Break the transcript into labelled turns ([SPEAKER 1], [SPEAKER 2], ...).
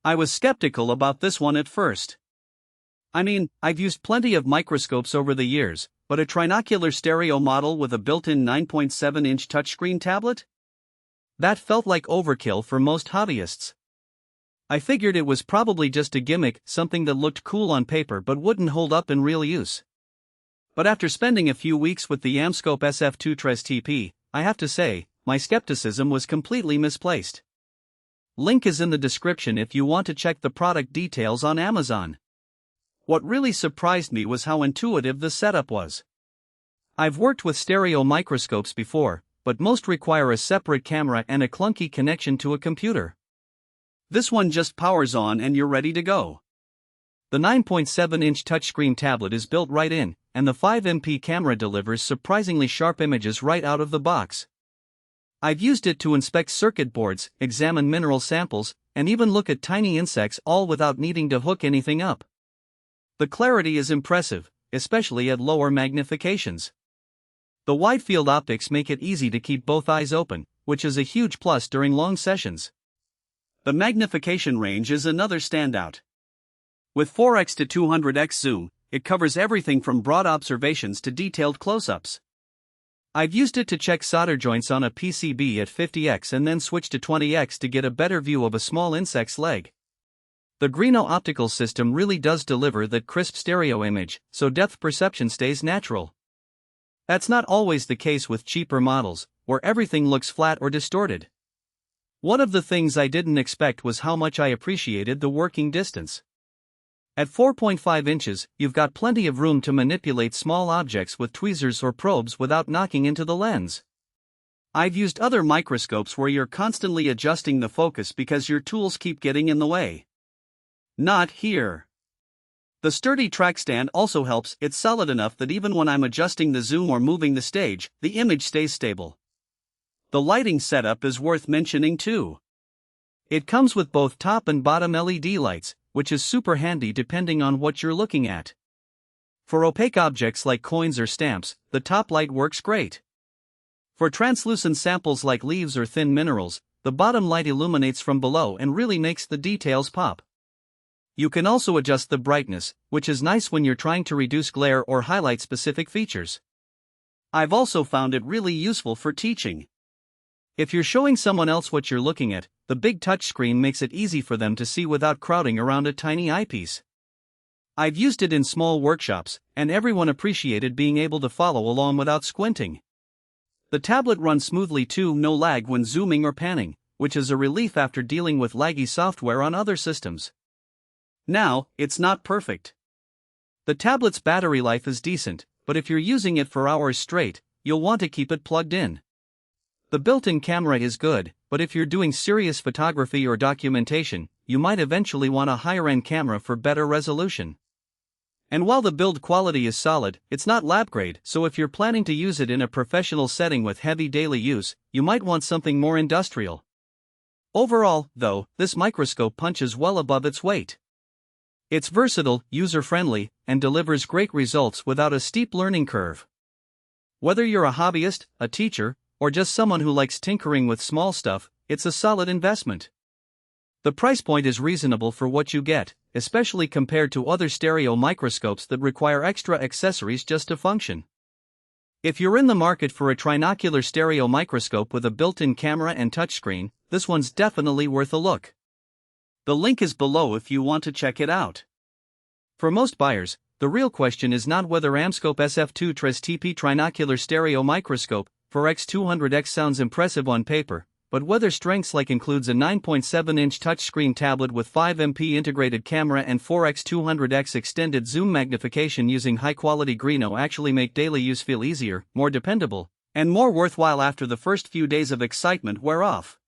[SPEAKER 1] I was skeptical about this one at first. I mean, I've used plenty of microscopes over the years, but a trinocular stereo model with a built-in 9.7-inch touchscreen tablet? That felt like overkill for most hobbyists. I figured it was probably just a gimmick, something that looked cool on paper but wouldn't hold up in real use. But after spending a few weeks with the AmScope SF-2TRAZZ-TP, I have to say, my skepticism was completely misplaced. Link is in the description if you want to check the product details on Amazon. What really surprised me was how intuitive the setup was. I've worked with stereo microscopes before, but most require a separate camera and a clunky connection to a computer. This one just powers on and you're ready to go. The 9.7-inch touchscreen tablet is built right in, and the 5MP camera delivers surprisingly sharp images right out of the box. I've used it to inspect circuit boards, examine mineral samples, and even look at tiny insects, all without needing to hook anything up. The clarity is impressive, especially at lower magnifications. The wide-field optics make it easy to keep both eyes open, which is a huge plus during long sessions. The magnification range is another standout. With 4x to 200x zoom, it covers everything from broad observations to detailed close-ups. I've used it to check solder joints on a PCB at 50x and then switch to 20x to get a better view of a small insect's leg. The Greenough optical system really does deliver that crisp stereo image, so depth perception stays natural. That's not always the case with cheaper models, where everything looks flat or distorted. One of the things I didn't expect was how much I appreciated the working distance. At 4.5 inches, you've got plenty of room to manipulate small objects with tweezers or probes without knocking into the lens. I've used other microscopes where you're constantly adjusting the focus because your tools keep getting in the way. Not here. The sturdy track stand also helps. It's solid enough that even when I'm adjusting the zoom or moving the stage, the image stays stable. The lighting setup is worth mentioning too. It comes with both top and bottom LED lights, which is super handy depending on what you're looking at. For opaque objects like coins or stamps, the top light works great. For translucent samples like leaves or thin minerals, the bottom light illuminates from below and really makes the details pop. You can also adjust the brightness, which is nice when you're trying to reduce glare or highlight specific features. I've also found it really useful for teaching. If you're showing someone else what you're looking at, the big touchscreen makes it easy for them to see without crowding around a tiny eyepiece. I've used it in small workshops, and everyone appreciated being able to follow along without squinting. The tablet runs smoothly too, no lag when zooming or panning, which is a relief after dealing with laggy software on other systems. Now, it's not perfect. The tablet's battery life is decent, but if you're using it for hours straight, you'll want to keep it plugged in. The built-in camera is good, but if you're doing serious photography or documentation, you might eventually want a higher-end camera for better resolution. And while the build quality is solid, it's not lab-grade, so if you're planning to use it in a professional setting with heavy daily use, you might want something more industrial. Overall, though, this microscope punches well above its weight. It's versatile, user-friendly, and delivers great results without a steep learning curve. Whether you're a hobbyist, a teacher, or just someone who likes tinkering with small stuff, it's a solid investment. The price point is reasonable for what you get, especially compared to other stereo microscopes that require extra accessories just to function. If you're in the market for a trinocular stereo microscope with a built-in camera and touchscreen, this one's definitely worth a look. The link is below if you want to check it out. For most buyers, the real question is not whether AmScope SF-2TRAZZ-TP Trinocular Stereo Microscope for X200X sounds impressive on paper, but whether strengths like includes a 9.7-inch touchscreen tablet with 5MP integrated camera and 4x200x extended zoom magnification using high-quality Greenough actually make daily use feel easier, more dependable, and more worthwhile after the first few days of excitement wear off.